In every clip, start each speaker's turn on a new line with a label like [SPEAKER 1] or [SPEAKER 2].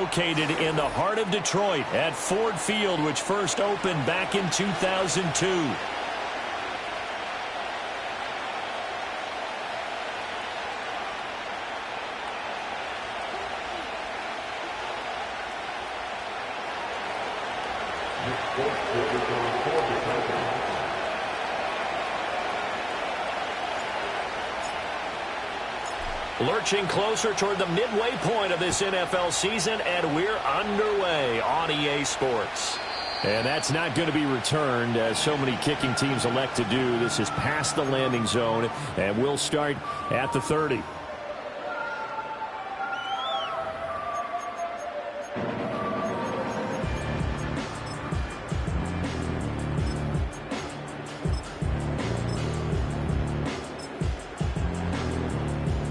[SPEAKER 1] located in the heart of Detroit at Ford Field, which first opened back in 2002. Lurching closer toward the midway point of this NFL season, and we're underway on EA Sports. And that's not going to be returned, as so many kicking teams elect to do. This is past the landing zone, and we'll start at the 30.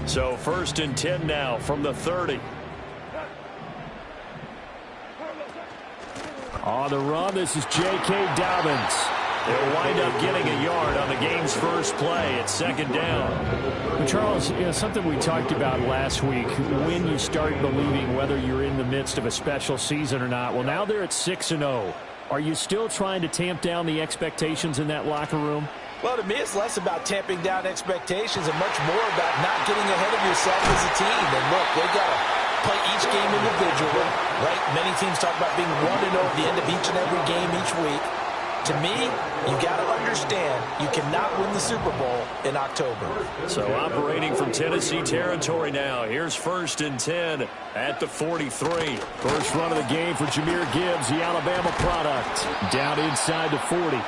[SPEAKER 1] So 1st and 10 now from the 30. On the run, this is J.K. Dobbins. They'll wind up getting a yard on the game's first play at 2nd down.
[SPEAKER 2] Well, Charles, something we talked about last week, when you start believing whether you're in the midst of a special season or not. Well, now they're at 6-0. Are you still trying to tamp down the expectations in that locker room?
[SPEAKER 3] Well, to me, it's less about tamping down expectations and much more about not getting ahead of yourself as a team. And look, they got to play each game individually, right? Many teams talk about being 1-0 at the end of each and every game each week. To me, you got to understand you cannot win the Super Bowl in October.
[SPEAKER 1] So operating from Tennessee territory now. Here's 1st and 10 at the 43.
[SPEAKER 2] First run of the game for Jahmyr Gibbs, the Alabama product. Down inside the 40.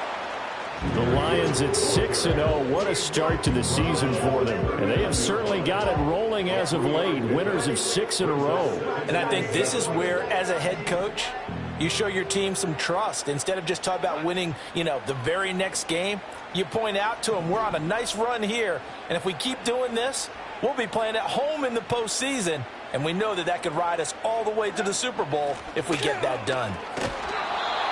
[SPEAKER 2] The Lions at 6-0. What a start to the season for them. And they have certainly got it rolling as of late. Winners of 6 in a row.
[SPEAKER 3] And I think this is where, as a head coach, you show your team some trust. Instead of just talking about winning, the very next game, you point out to them, we're on a nice run here. And if we keep doing this, we'll be playing at home in the postseason. And we know that could ride us all the way to the Super Bowl if we get that done.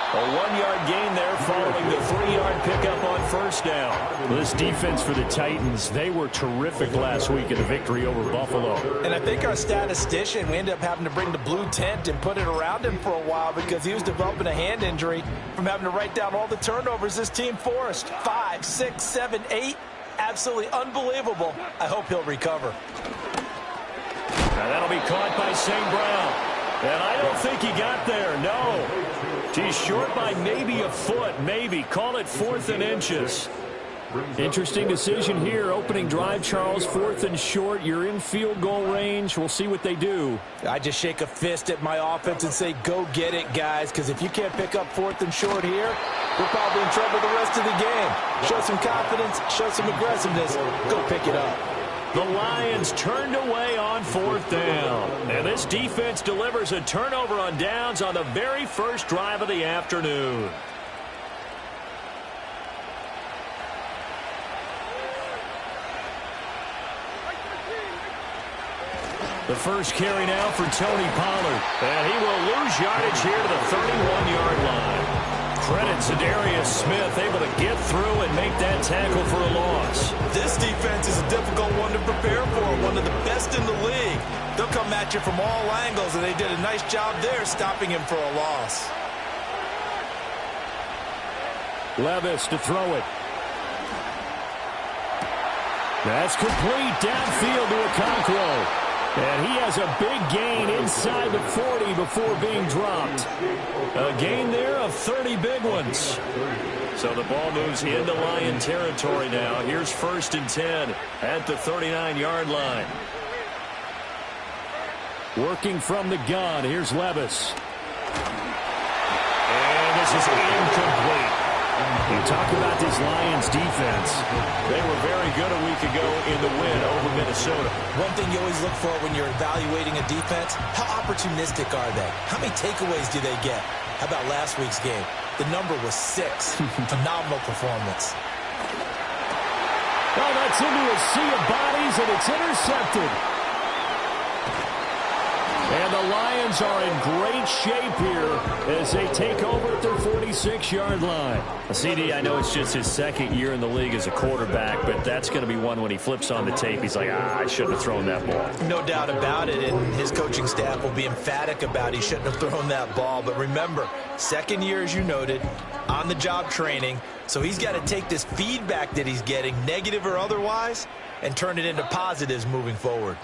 [SPEAKER 1] A 1-yard gain there following the 3-yard pickup on 1st down.
[SPEAKER 2] This defense for the Titans, they were terrific last week in the victory over Buffalo.
[SPEAKER 3] And I think our statistician, we ended up having to bring the blue tent and put it around him for a while because he was developing a hand injury from having to write down all the turnovers this team forced. 5, 6, 7, 8. Absolutely unbelievable. I hope he'll recover.
[SPEAKER 1] Now that'll be caught by St. Brown. And I don't think he got there, no. He's short by maybe a foot, maybe. Call it 4th and inches.
[SPEAKER 2] Interesting decision here. Opening drive, Charles, 4th and short. You're in field goal range. We'll see what they do.
[SPEAKER 3] I just shake a fist at my offense and say, go get it, guys, because if you can't pick up 4th and short here, we're probably in trouble the rest of the game. Show some confidence, show some aggressiveness, go pick it up.
[SPEAKER 1] The Lions turned away on 4th down. And this defense delivers a turnover on downs on the very first drive of the afternoon. The first carry now for Tony Pollard. And he will lose yardage here to the 31-yard line. Credit to Darius Smith, able to get through and make that tackle for a loss.
[SPEAKER 3] This defense is a difficult one to prepare for, one of the best in the league. They'll come at you from all angles, and they did a nice job there stopping him for a loss.
[SPEAKER 2] Levis to throw it. That's complete downfield to Okonkwo. And he has a big gain inside the 40 before being dropped.
[SPEAKER 1] A gain there of 30 big ones. So the ball moves into Lion territory now. Here's 1st and 10 at the 39-yard line.
[SPEAKER 2] Working from the gun. Here's Levis.
[SPEAKER 1] And this is incomplete.
[SPEAKER 2] You talk about this Lions defense.
[SPEAKER 1] They were very good a week ago in the win over Minnesota.
[SPEAKER 3] One thing you always look for when you're evaluating a defense, how opportunistic are they? How many takeaways do they get? How about last week's game? The number was 6. Phenomenal performance.
[SPEAKER 2] Oh, that's into a sea of bodies, and it's intercepted. And the Lions are in great shape here as they take over at their 46-yard line.
[SPEAKER 1] CD, I know it's just his second year in the league as a quarterback, but that's going to be one when he flips on the tape. He's like, I shouldn't have thrown that ball.
[SPEAKER 3] No doubt about it, and his coaching staff will be emphatic about he shouldn't have thrown that ball. But remember, second year, as you noted, on-the-job training, so he's got to take this feedback that he's getting, negative or otherwise, and turn it into positives moving forward.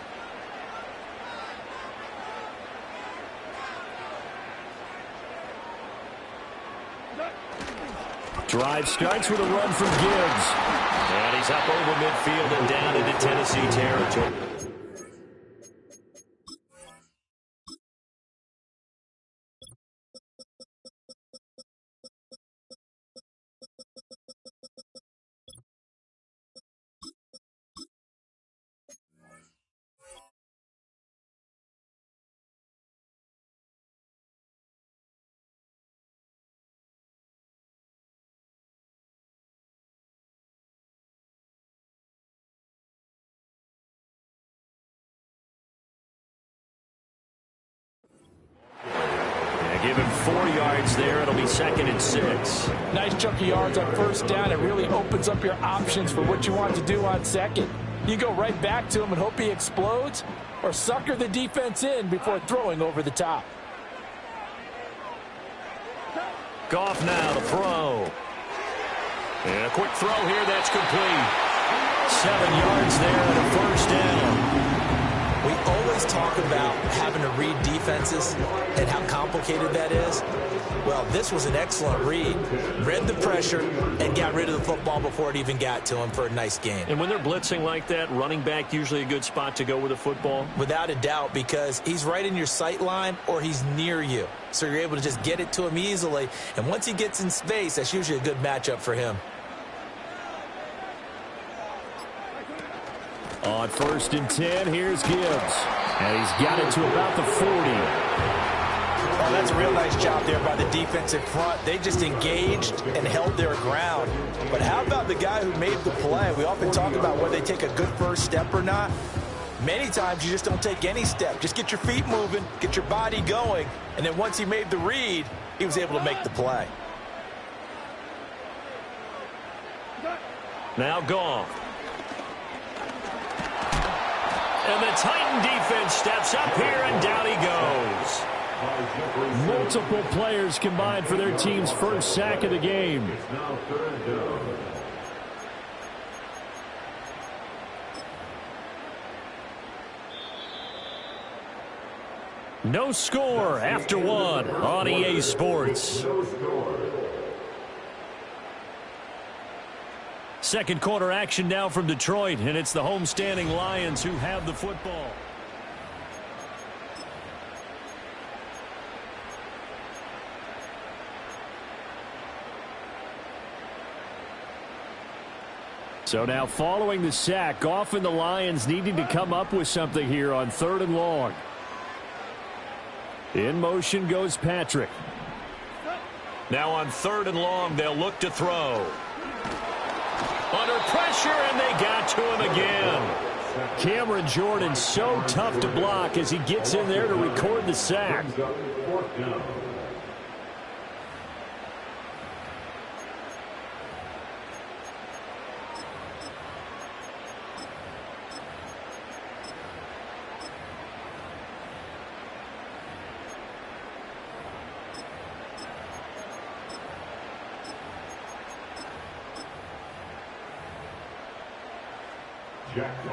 [SPEAKER 2] Drive starts with a run from Gibbs.
[SPEAKER 1] And he's up over midfield and down into Tennessee territory. Give him 4 yards there. It'll be 2nd and 6.
[SPEAKER 3] Nice chunk of yards on first down. It really opens up your options for what you want to do on second. You go right back to him and hope he explodes, or sucker the defense in before throwing over the top.
[SPEAKER 1] Goff now to throw. And a quick throw here. That's complete. 7 yards there and a first down.
[SPEAKER 3] We always talk about having to read defenses and how complicated that is. Well, this was an excellent read. Read the pressure and got rid of the football before it even got to him for a nice gain.
[SPEAKER 1] And when they're blitzing like that, running back usually a good spot to go with the football?
[SPEAKER 3] Without a doubt, because he's right in your sight line or he's near you. So you're able to just get it to him easily. And once he gets in space, that's usually a good matchup for him.
[SPEAKER 2] On 1st and 10, here's Gibbs. And he's got it to about the 40.
[SPEAKER 3] Oh, that's a real nice job there by the defensive front. They just engaged and held their ground. But how about the guy who made the play? We often talk about whether they take a good first step or not. Many times you just don't take any step. Just get your feet moving, get your body going, and then once he made the read, he was able to make the play.
[SPEAKER 1] Now Goff. And the Titan defense steps up here, and down he goes.
[SPEAKER 2] Multiple players combined for their team's first sack of the game.
[SPEAKER 1] No score after one on EA Sports. Second quarter action now from Detroit, and it's the homestanding Lions who have the football.
[SPEAKER 2] So now following the sack, Goff and the Lions needing to come up with something here on 3rd and long. In motion goes Patrick.
[SPEAKER 1] Now on 3rd and long, they'll look to throw. Under pressure, and they got to him again.
[SPEAKER 2] Cameron Jordan so tough to block as he gets in there to record the sack.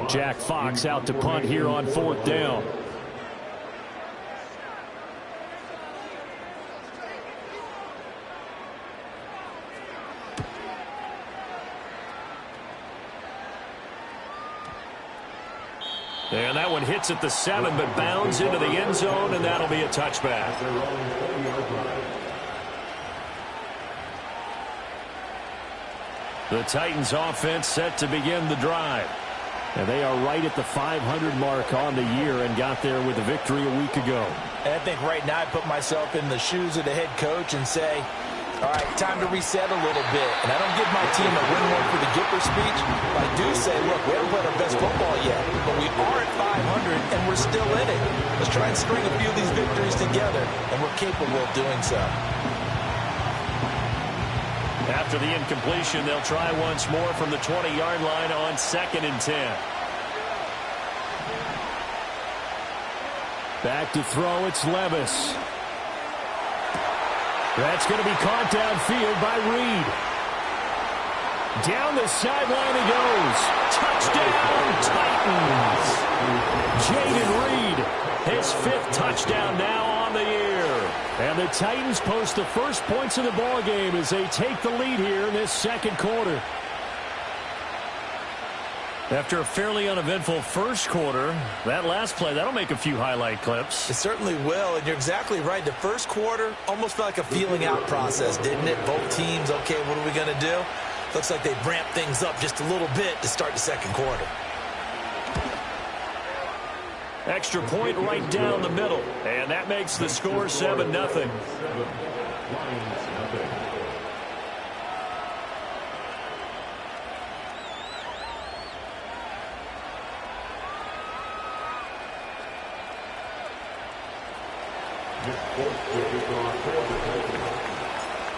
[SPEAKER 2] Jack Fox out to punt here on 4th down.
[SPEAKER 1] And that one hits at the 7, but bounds into the end zone, and that'll be a touchback. The Titans offense set to begin the drive.
[SPEAKER 2] And they are right at the 500 mark on the year and got there with a victory a week ago.
[SPEAKER 3] And I think right now I put myself in the shoes of the head coach and say, All right, time to reset a little bit. And I don't give my team a win one for the Gipper speech, but I do say, look, we haven't played our best football yet, but we are at 500 and we're still in it. Let's try and string a few of these victories together, and we're capable of doing so.
[SPEAKER 1] After the incompletion, they'll try once more from the 20-yard line on 2nd and 10.
[SPEAKER 2] Back to throw, it's Levis. That's going to be caught downfield by Reed. Down the sideline he goes. Touchdown, Titans. Jayden Reed, his 5th touchdown now on the year. And the Titans post the first points of the ball game as they take the lead here in this 2nd quarter.
[SPEAKER 1] After a fairly uneventful first quarter, that last play, that'll make a few highlight clips.
[SPEAKER 3] It certainly will, and you're exactly right. The first quarter almost felt like a feeling out process, didn't it? Both teams, okay, what are we going to do? Looks like they ramped things up just a little bit to start the 2nd quarter.
[SPEAKER 1] Extra point right down the middle, and that makes the score 7-0.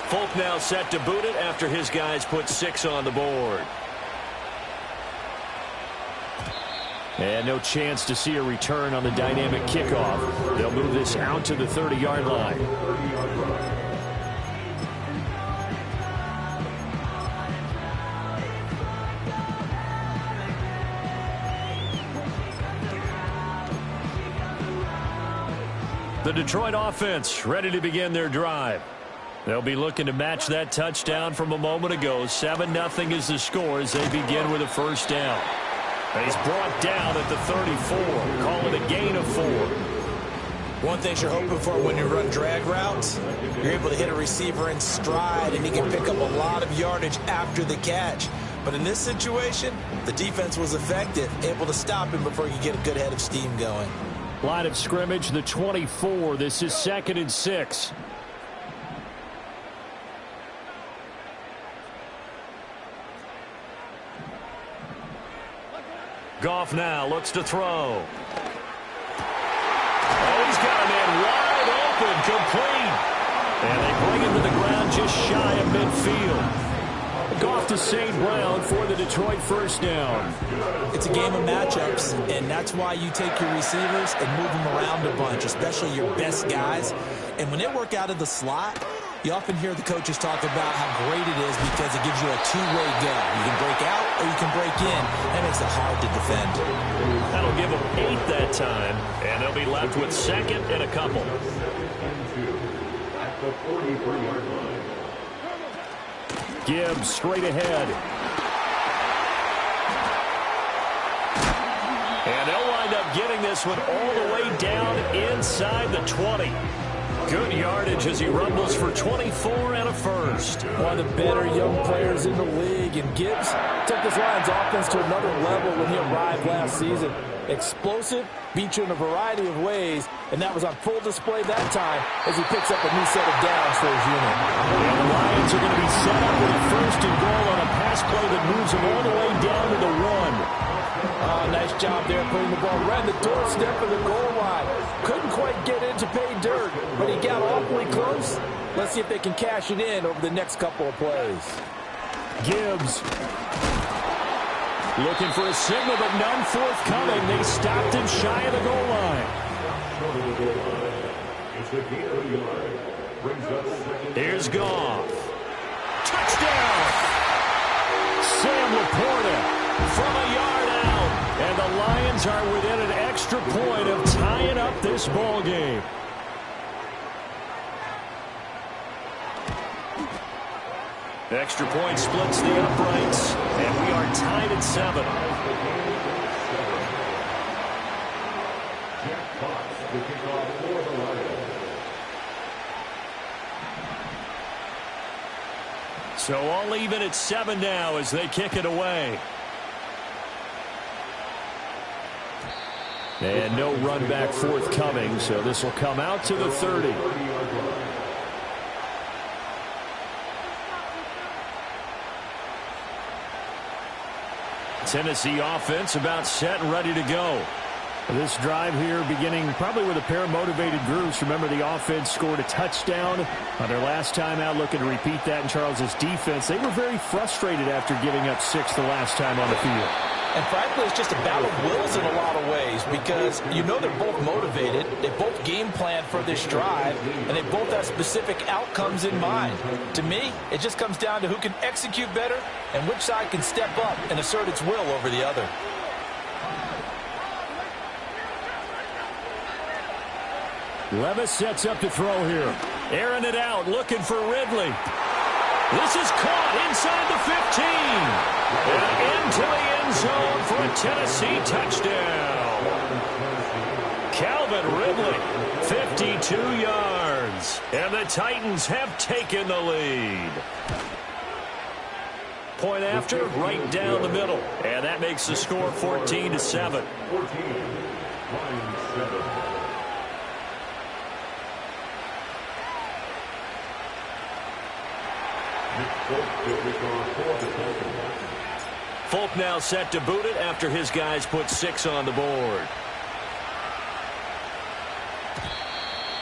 [SPEAKER 1] Folk now set to boot it after his guys put 6 on the board.
[SPEAKER 2] And no chance to see a return on the dynamic kickoff. They'll move this out to the 30-yard line.
[SPEAKER 1] The Detroit offense ready to begin their drive. They'll be looking to match that touchdown from a moment ago. 7-0 is the score as they begin with a first down. He's brought down at the 34. Call it a gain of 4.
[SPEAKER 3] One thing you're hoping for when you run drag routes, you're able to hit a receiver in stride, and he can pick up a lot of yardage after the catch. But in this situation, the defense was effective, able to stop him before he could get a good head of steam going.
[SPEAKER 2] Line of scrimmage, the 24. This is 2nd and 6.
[SPEAKER 1] Goff now looks to throw. Oh, he's got a man wide open, complete. And they bring him to the ground just shy of midfield.
[SPEAKER 2] Goff to St. Brown for the Detroit first down.
[SPEAKER 3] It's a game of matchups, and that's why you take your receivers and move them around a bunch, especially your best guys. And when they work out of the slot, you often hear the coaches talk about how great it is because it gives you a two-way go. You can break out or you can break in. That makes it hard to defend.
[SPEAKER 1] That'll give them 8 that time, and they'll be left with 2nd and a couple.
[SPEAKER 2] Gibbs straight ahead.
[SPEAKER 1] And they'll wind up getting this one all the way down inside the 20. Good yardage as he rumbles for 24 and a first.
[SPEAKER 3] One of the better young players in the league, and Gibbs took this Lions offense to another level when he arrived last season. Explosive, beat you in a variety of ways, and that was on full display that time as he picks up a new set of downs for his unit.
[SPEAKER 2] And the Lions are going to be set up with a 1st and goal on a pass play that moves them all the way down to the 1.
[SPEAKER 3] Oh, nice job there putting the ball right in the doorstep of the goal line. Couldn't quite get in to pay dirt, but he got awfully close. Let's see if they can cash it in over the next couple of plays.
[SPEAKER 2] Gibbs looking for a signal, but none forthcoming. They stopped him shy of the goal line.
[SPEAKER 1] Here's Goff.
[SPEAKER 2] Touchdown! Sam Laporta from a yard out. And the Lions are within an extra point of tying up this ball game.
[SPEAKER 1] Extra point splits the uprights, and we are tied at 7. So all even at 7 now as they kick it away.
[SPEAKER 2] And no run back forthcoming, so this will come out to the 30.
[SPEAKER 1] Tennessee offense about set and ready to go.
[SPEAKER 2] This drive here beginning probably with a pair of motivated groups. Remember, the offense scored a touchdown on their last time out, looking to repeat that in Charles's defense. They were very frustrated after giving up 6 the last time on the field.
[SPEAKER 3] And frankly, it's just a battle of wills in a lot of ways because you know they're both motivated. They both game plan for this drive, and they both have specific outcomes in mind. To me, it just comes down to who can execute better and which side can step up and assert its will over the other.
[SPEAKER 2] Levis sets up to throw here.
[SPEAKER 1] Airing it out, looking for Ridley. This is caught inside the 15. And into the end zone for a Tennessee touchdown. Calvin Ridley, 52 yards. And the Titans have taken the lead. Point after, right down the middle. And that makes the score 14-7. Folk now set to boot it after his guys put 6 on the board.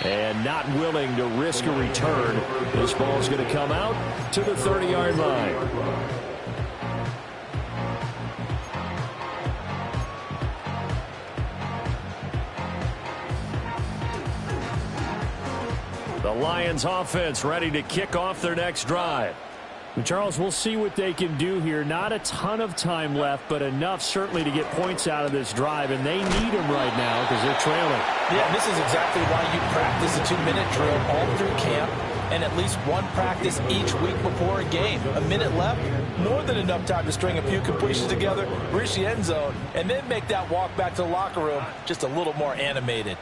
[SPEAKER 2] And not willing to risk a return. This ball's going to come out to the 30-yard line.
[SPEAKER 1] The Lions offense ready to kick off their next drive.
[SPEAKER 2] And Charles, we'll see what they can do here. Not a ton of time left, but enough certainly to get points out of this drive, and they need them right now because they're trailing.
[SPEAKER 3] Yeah, this is exactly why you practice a 2-minute drill all through camp and at least one practice each week before a game. A minute left, more than enough time to string a few completions together, reach the end zone, and then make that walk back to the locker room just a little more animated.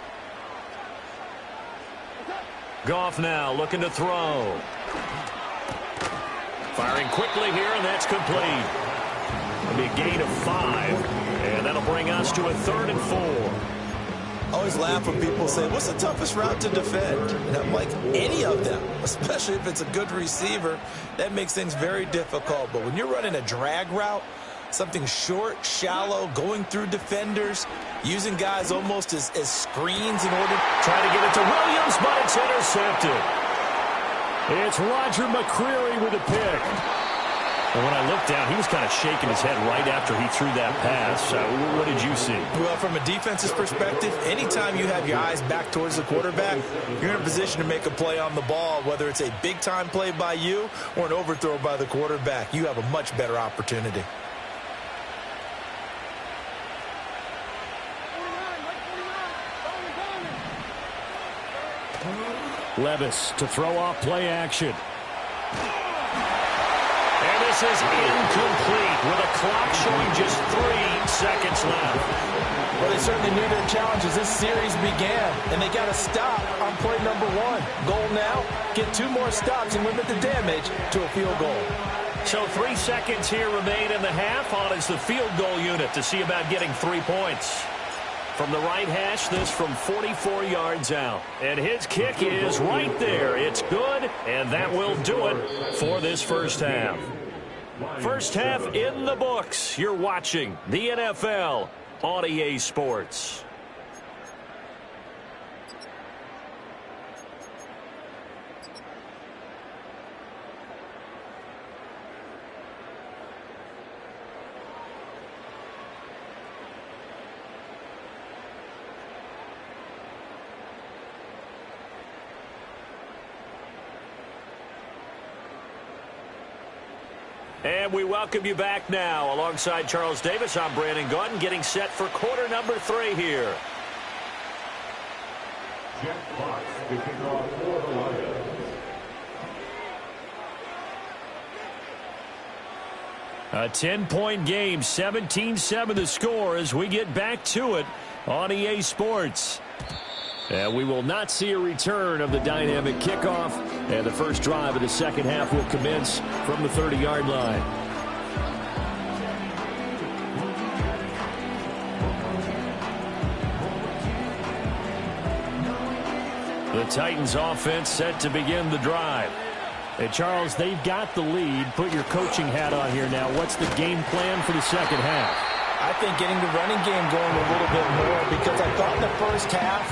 [SPEAKER 1] Goff now looking to throw. Firing quickly here, and that's complete. It'll be a gain of 5, and that'll bring us to a 3rd and 4.
[SPEAKER 3] I always laugh when people say, what's the toughest route to defend? And I'm like, any of them, especially if it's a good receiver. That makes things very difficult. But when you're running a drag route, something short, shallow, going through defenders, using guys almost as screens in order.
[SPEAKER 1] Trying to get it to Williams, but it's intercepted.
[SPEAKER 2] It's Roger McCreary with a pick.
[SPEAKER 1] And when I looked down, he was kind of shaking his head right after he threw that pass. What did you see?
[SPEAKER 3] Well, from a defense's perspective, anytime you have your eyes back towards the quarterback, you're in a position to make a play on the ball, whether it's a big-time play by you or an overthrow by the quarterback. You have a much better opportunity.
[SPEAKER 2] Levis to throw off play action.
[SPEAKER 1] And this is incomplete with a clock showing just 3 seconds left.
[SPEAKER 3] Well, they certainly knew their challenge as this series began, and they got to stop on play number 1. Goal now, get 2 more stops and limit the damage to a field goal.
[SPEAKER 1] So 3 seconds here remain in the half. On is the field goal unit to see about getting 3 points. From the right hash, this from 44 yards out. And his kick is right there. It's good, and that will do it for this first half. First half in the books. You're watching the NFL on EA Sports. And we welcome you back now. Alongside Charles Davis, I'm Brandon Gaudin, getting set for quarter number 3 here.
[SPEAKER 4] Jeff Fox kicking off for the Lions.
[SPEAKER 2] A 10-point game, 17-7 the score as we get back to it on EA Sports. And we will not see a return of the dynamic kickoff. And the first drive of the second half will commence from the 30-yard line. The Titans offense set to begin the drive. Hey, Charles, they've got the lead. Put your coaching hat on here now. What's the game plan for the second half?
[SPEAKER 3] I think getting the running game going a little bit more, because I thought in the first half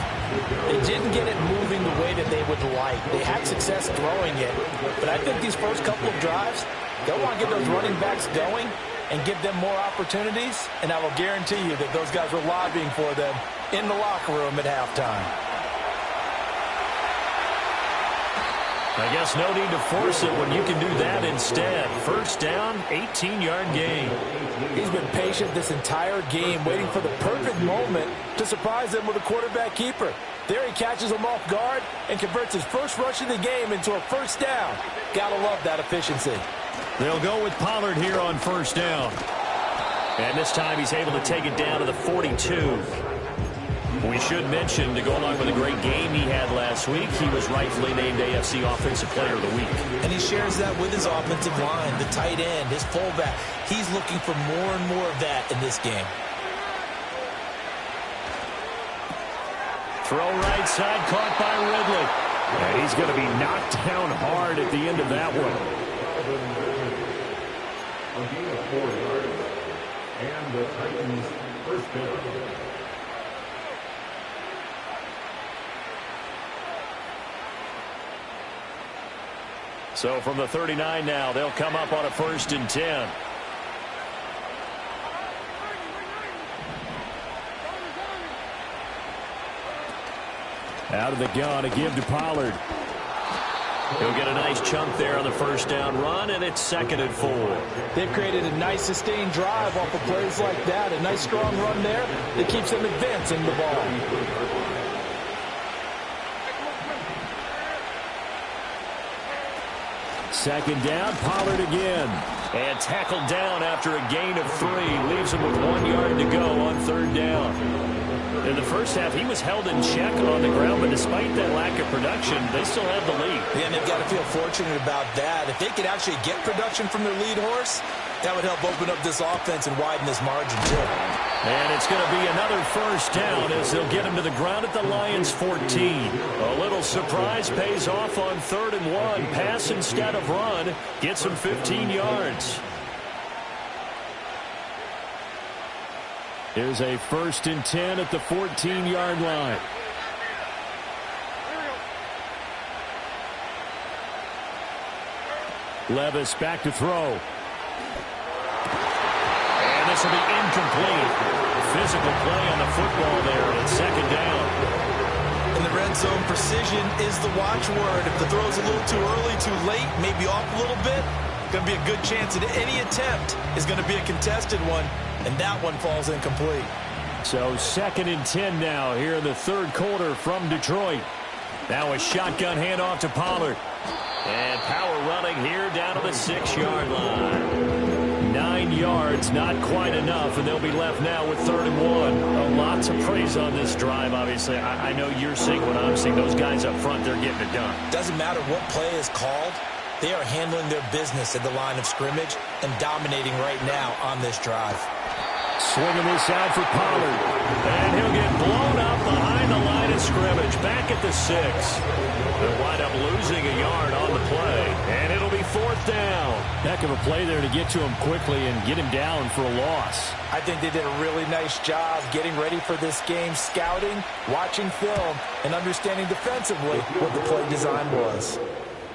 [SPEAKER 3] they didn't get it moving the way that they would like. They had success throwing it, but I think these first couple of drives, they'll want to get those running backs going and give them more opportunities, and I will guarantee you that those guys were lobbying for them in the locker room at halftime.
[SPEAKER 1] I guess no need to force it when you can do that instead. First down, 18-yard gain.
[SPEAKER 3] He's been patient this entire game, waiting for the perfect moment to surprise them with a quarterback keeper. There he catches them off guard and converts his first rush of the game into a first down. Gotta love that efficiency.
[SPEAKER 1] They'll go with Pollard here on first down. And this time he's able to take it down to the 42. We should mention, to go along with a great game he had last week, he was rightfully named AFC Offensive Player of the Week.
[SPEAKER 3] And he shares that with his offensive line, the tight end, his fullback. He's looking for more and more of that in this game.
[SPEAKER 1] Throw right side, caught by Ridley.
[SPEAKER 2] And he's going to be knocked down hard at the end of that one.
[SPEAKER 4] A gain of 4 yards. And the Titans first down.
[SPEAKER 1] So from the 39 now, they'll come up on a 1st and 10.
[SPEAKER 2] Out of the gun, a give to Pollard.
[SPEAKER 1] He'll get a nice chunk there on the first down run, and it's 2nd and 4.
[SPEAKER 3] They've created a nice sustained drive off of plays like that. A nice strong run there that keeps them advancing the ball.
[SPEAKER 2] Second down, Pollard again.
[SPEAKER 1] And tackled down after a gain of 3. Leaves him with 1 yard to go on 3rd down. In the first half, he was held in check on the ground, but despite that lack of production, they still have the lead.
[SPEAKER 3] Yeah, and they've got to feel fortunate about that. If they could actually get production from their lead horse, that would help open up this offense and widen this margin, too.
[SPEAKER 1] And it's going to be another first down as they'll get him to the ground at the Lions' 14. A little surprise pays off on 3rd and 1. Pass instead of run. Gets him 15 yards.
[SPEAKER 2] Here's a 1st and 10 at the 14-yard line. Levis back to throw.
[SPEAKER 1] And this will be incomplete. Physical play on the football there. It's 2nd down.
[SPEAKER 3] In the red zone, precision is the watchword. If the throw's a little too early, too late, maybe off a little bit, going to be a good chance that any attempt is going to be a contested one, and that one falls incomplete.
[SPEAKER 2] So 2nd and 10 now here in the 3rd quarter from Detroit.
[SPEAKER 1] Now a shotgun handoff to Pollard. And power running here down to the 6-yard line.
[SPEAKER 2] 9 yards, not quite enough, and they'll be left now with 3rd and 1.
[SPEAKER 1] Lots of praise on this drive, obviously. I know you're seeing what I'm seeing. Those guys up front, they're getting it done.
[SPEAKER 3] Doesn't matter what play is called. They are handling their business at the line of scrimmage and dominating right now on this drive.
[SPEAKER 2] Swinging this out for Pollard.
[SPEAKER 1] And he'll get blown up behind the line of scrimmage. Back at the 6. They'll wind up losing a yard on the play. And it'll be 4th down.
[SPEAKER 2] Heck of a play there to get to him quickly and get him down for a loss.
[SPEAKER 3] I think they did a really nice job getting ready for this game, scouting, watching film, and understanding defensively what the play design was.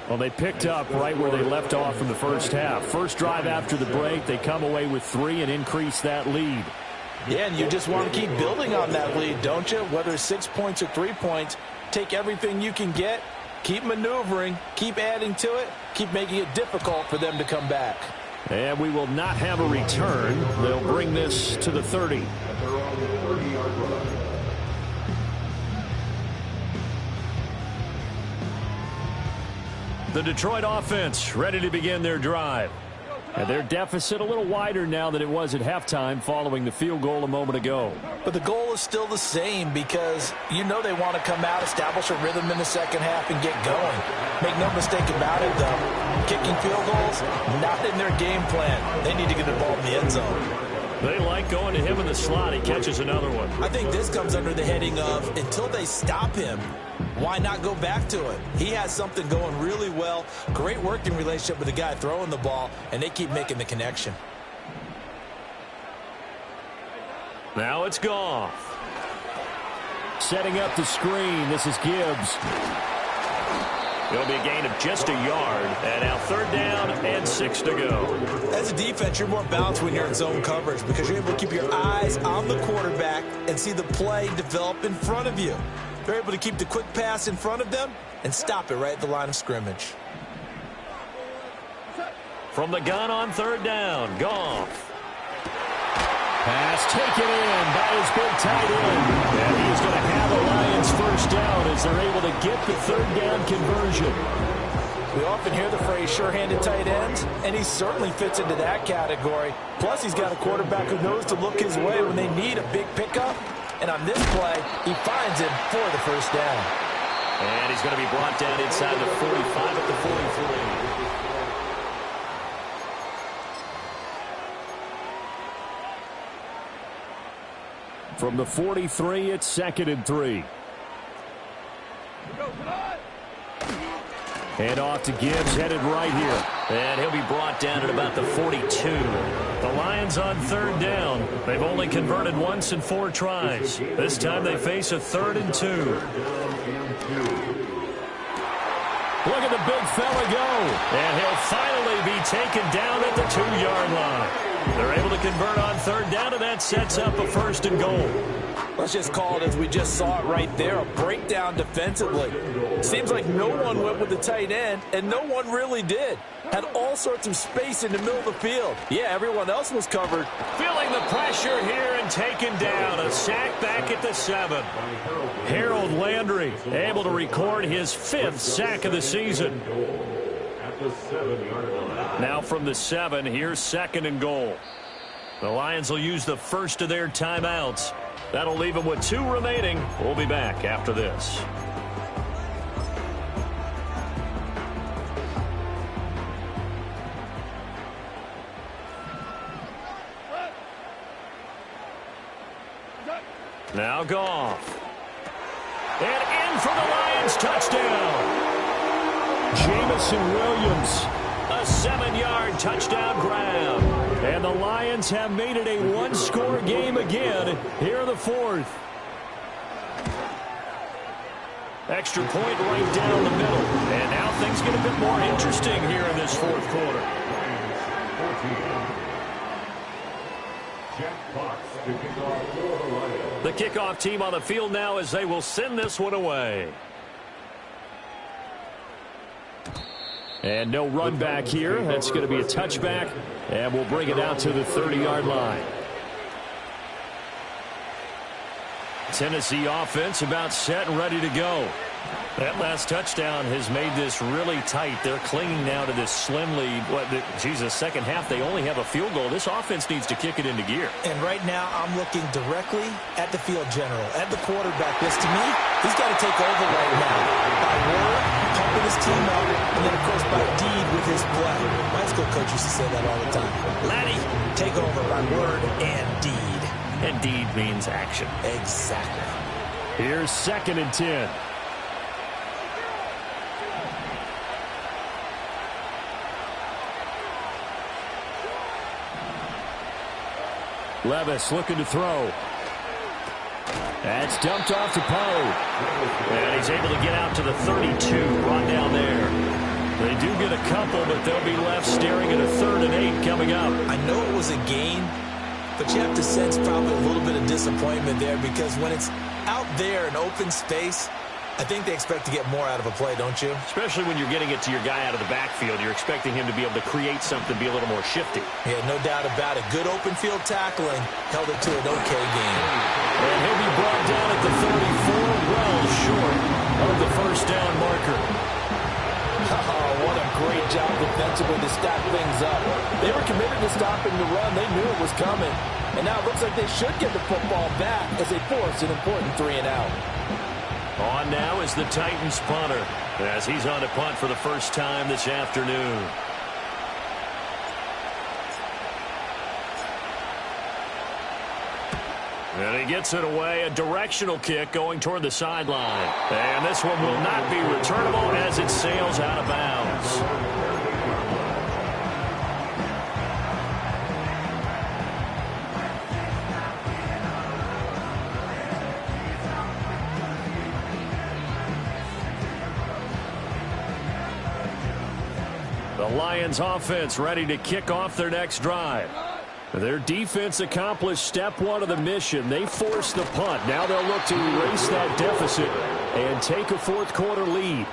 [SPEAKER 2] Well, they picked up right where they left off in the first half. First drive after the break, they come away with 3 and increase that lead.
[SPEAKER 3] Yeah, and you just want to keep building on that lead, don't you? Whether it's 6 points or 3 points, take everything you can get, keep maneuvering, keep adding to it, keep making it difficult for them to come back.
[SPEAKER 2] And we will not have a return. They'll bring this to the 30.
[SPEAKER 4] They're on the 30-yard line.
[SPEAKER 1] The Detroit offense ready to begin their drive.
[SPEAKER 2] And their deficit a little wider now than it was at halftime following the field goal a moment ago.
[SPEAKER 3] But the goal is still the same because you know they want to come out, establish a rhythm in the second half, and get going. Make no mistake about it, though. Kicking field goals, not in their game plan. They need to get the ball in the end zone.
[SPEAKER 1] They like going to him in the slot. He catches another one.
[SPEAKER 3] I think this comes under the heading of until they stop him, why not go back to it? He has something going really well. Great working relationship with the guy throwing the ball, and they keep making the connection.
[SPEAKER 1] Now it's Goff.
[SPEAKER 2] Setting up the screen. This is Gibbs.
[SPEAKER 1] It'll be a gain of just a yard. And now 3rd down and 6 to go.
[SPEAKER 3] As a defense, you're more balanced when you're in zone coverage because you're able to keep your eyes on the quarterback and see the play develop in front of you. They're able to keep the quick pass in front of them and stop it right at the line of scrimmage.
[SPEAKER 1] From the gun on 3rd down, Goff.
[SPEAKER 2] Pass taken in by his big tight end. And he is going to have a Lions first down as they're able to get the 3rd down conversion.
[SPEAKER 3] We often hear the phrase sure-handed tight ends, and he certainly fits into that category. Plus, he's got a quarterback who knows to look his way when they need a big pickup. And on this play, he finds him for the first down.
[SPEAKER 1] And he's going to be brought down inside the 45 at the 43.
[SPEAKER 2] From the 43, it's 2nd and 3. Hand off to Gibbs, headed right here.
[SPEAKER 1] And he'll be brought down at about the 42. The Lions on 3rd down. They've only converted once in 4 tries. This time they face a 3rd and 2.
[SPEAKER 2] Look at the big fella go.
[SPEAKER 1] And he'll finally be taken down at the 2-yard line. They're able to convert on 3rd down, and that sets up a 1st and goal.
[SPEAKER 3] Let's just call it as we just saw it right there, a breakdown defensively. Seems like no one went with the tight end, and no one really did. Had all sorts of space in the middle of the field. Yeah, everyone else was covered.
[SPEAKER 1] Feeling the pressure here and taken down. A sack back at the 7. Harold Landry able to record his 5th sack of the season. Now from the 7, here's 2nd and goal. The Lions will use the first of their timeouts. That'll leave them with 2 remaining. We'll be back after this. Now Goff. And in for the Lions touchdown.
[SPEAKER 2] Jamison Williams.
[SPEAKER 1] A 7-yard touchdown grab.
[SPEAKER 2] And the Lions have made it a 1-score game again here in the 4th.
[SPEAKER 1] Extra point right down the middle. And now things get a bit more interesting here in this 4th quarter. The kickoff team on the field now as they will send this one away.
[SPEAKER 2] And no run back here. That's going to be a touchback. And we'll bring it out to the 30-yard line. Tennessee offense about set and ready to go.
[SPEAKER 1] That last touchdown has made this really tight. They're clinging now to this slim lead. Second half, they only have a field goal. This offense needs to kick it into gear.
[SPEAKER 3] And right now, I'm looking directly at the field general, at the quarterback. This, to me, he's got to take over right now. By word, pumping his team up, and then, of course, by deed with his play. My school coach used to say that all the time. Laddie, take over by word and deed.
[SPEAKER 1] And deed means action.
[SPEAKER 3] Exactly.
[SPEAKER 2] Here's 2nd and 10. Levis looking to throw. That's dumped off to Poe.
[SPEAKER 1] And he's able to get out to the 32. Run down there. They do get a couple, but they'll be left staring at a 3rd and 8 coming up.
[SPEAKER 3] I know it was a gain, but you have to sense probably a little bit of disappointment there because when it's out there in open space, I think they expect to get more out of a play, don't you?
[SPEAKER 1] Especially when you're getting it to your guy out of the backfield. You're expecting him to be able to create something, be a little more shifty.
[SPEAKER 3] Yeah, no doubt about it. Good open field tackling held it to an okay game.
[SPEAKER 1] And he'll be brought down at the 34, well short of the first down marker.
[SPEAKER 3] Oh, what a great job defensively to stack things up. They were committed to stopping the run. They knew it was coming. And now it looks like they should get the football back as they force an important 3-and-out.
[SPEAKER 1] On now is the Titans punter as he's on to punt for the first time this afternoon. And he gets it away, a directional kick going toward the sideline. And this one will not be returnable as it sails out of bounds. The Lions offense ready to kick off their next drive. Their defense accomplished step one of the mission. They forced the punt. Now they'll look to erase that deficit and take a fourth-quarter lead.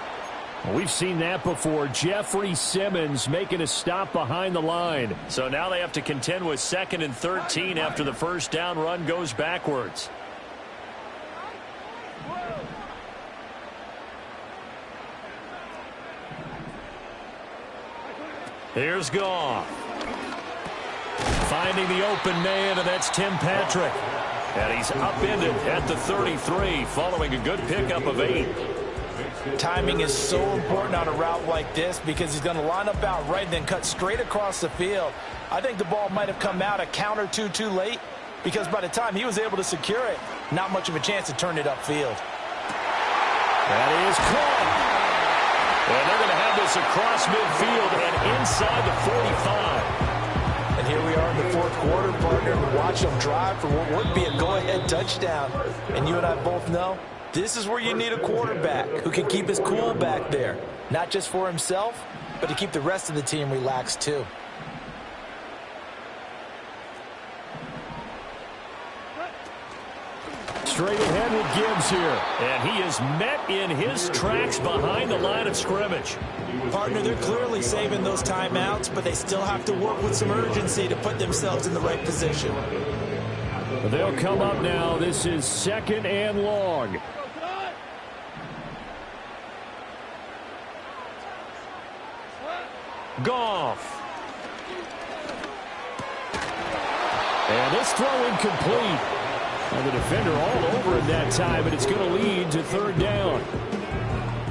[SPEAKER 1] We've seen that before. Jeffrey Simmons making a stop behind the line. So now they have to contend with 2nd and 13 after the first down run goes backwards. Here's Goff. Finding the open man, and that's Tim Patrick. And he's upended at the 33 following a good pickup of 8.
[SPEAKER 3] Timing is so important on a route like this because he's going to line up out right and then cut straight across the field. I think the ball might have come out a count or two too late because by the time he was able to secure it, not much of a chance to turn it upfield.
[SPEAKER 1] That is caught. And they're going to have this across midfield and inside the 45.
[SPEAKER 3] And here we are in the fourth quarter, partner. Watch them drive for what would be a go-ahead touchdown. And you and I both know this is where you need a quarterback who can keep his cool back there. Not just for himself, but to keep the rest of the team relaxed too.
[SPEAKER 1] Straight ahead with Gibbs here. And he is met in his tracks behind the line of scrimmage.
[SPEAKER 3] Partner, they're clearly saving those timeouts, but they still have to work with some urgency to put themselves in the right position.
[SPEAKER 1] They'll come up now. This is 2nd and long. Goff. And this throw incomplete. And the defender all over him that time, but it's going to lead to 3rd down.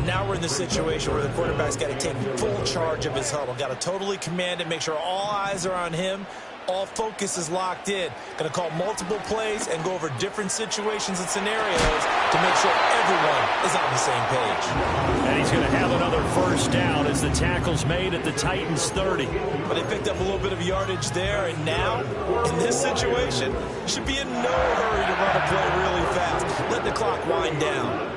[SPEAKER 3] Now we're in the situation where the quarterback's got to take full charge of his huddle. Got to totally command it, make sure all eyes are on him. All focus is locked in. Going to call multiple plays and go over different situations and scenarios to make sure everyone is on the same page.
[SPEAKER 1] And he's going to have another first down as the tackle's made at the Titans 30.
[SPEAKER 3] But they picked up a little bit of yardage there, and now, in this situation, should be in no hurry to run a play really fast. Let the clock wind down.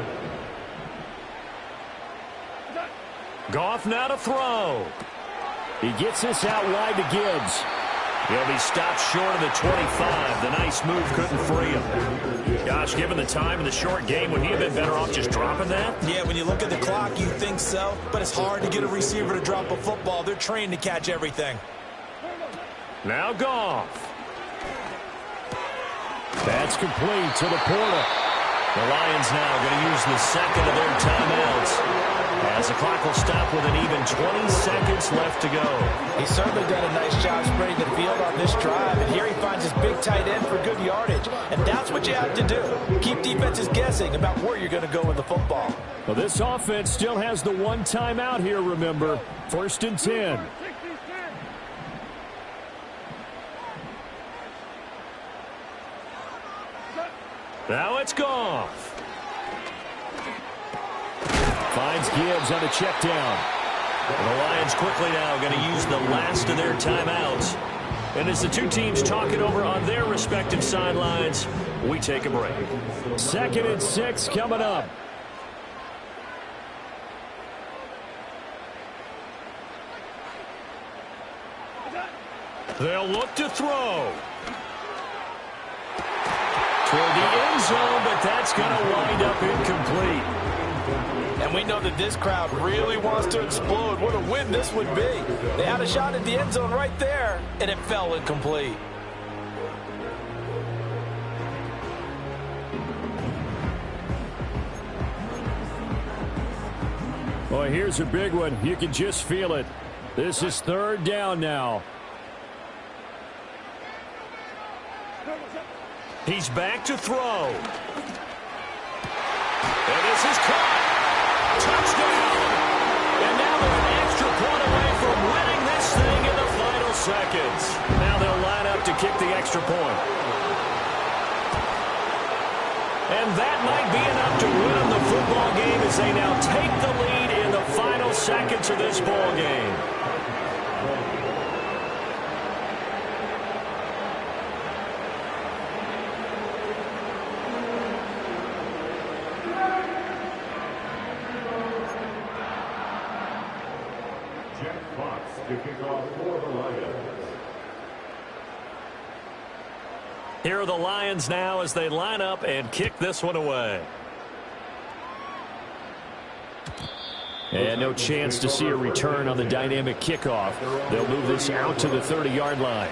[SPEAKER 1] Goff now to throw. He gets this out wide to Gibbs. He'll be stopped short of the 25. The nice move couldn't free him. Gosh, given the time in the short game, would he have been better off just dropping that?
[SPEAKER 3] Yeah, when you look at the clock, you think so. But it's hard to get a receiver to drop a football. They're trained to catch everything.
[SPEAKER 1] Now Goff. That's complete to the Porter. The Lions now going to use the 2nd of their timeouts, as the clock will stop with an even 20 seconds left to go.
[SPEAKER 3] He's certainly done a nice job spreading the field on this drive. And here he finds his big tight end for good yardage. And that's what you have to do. Keep defenses guessing about where you're going to go with the football.
[SPEAKER 1] Well, this offense still has the one timeout here, remember. 1st and 10. Now it's Goff. Finds Gibbs on a check down. And the Lions quickly now going to use the last of their timeouts. And as the two teams talk it over on their respective sidelines, we take a break. 2nd and 6 coming up. They'll look to throw. Toward the end zone, but that's going to wind up incomplete.
[SPEAKER 3] And we know that this crowd really wants to explode. What a win this would be. They had a shot at the end zone right there, and it fell incomplete.
[SPEAKER 1] Well, here's a big one. You can just feel it. This is 3rd down now. He's back to throw. And this is caught. Touchdown. And now they're an extra point away from winning this thing in the final seconds. Now they'll line up to kick the extra point. And that might be enough to win them the football game as they now take the lead in the final seconds of this ball game.
[SPEAKER 4] Jack Fox to kick off for the Lions.
[SPEAKER 1] Here are the Lions now as they line up and kick this one away.
[SPEAKER 2] And no chance to see a return on the dynamic kickoff. They'll move this out to the 30-yard line.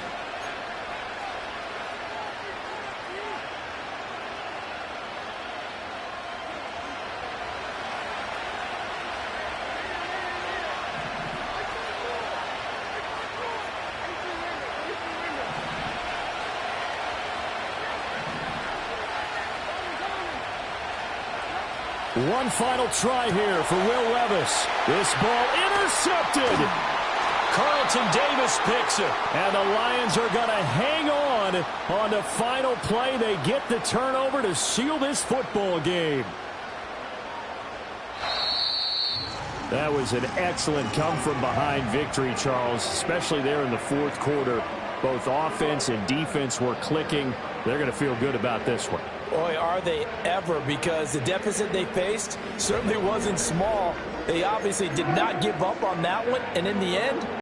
[SPEAKER 2] One final try here for Will Levis. This ball intercepted.
[SPEAKER 1] Carlton Davis picks it.
[SPEAKER 2] And the Lions are going to hang on the final play. They get the turnover to seal this football game. That was an excellent come-from-behind victory, Charles, especially there in the fourth quarter. Both offense and defense were clicking. They're going to feel good about this one.
[SPEAKER 3] Boy, are they ever, because the deficit they faced certainly wasn't small. They obviously did not give up on that one, and in the end,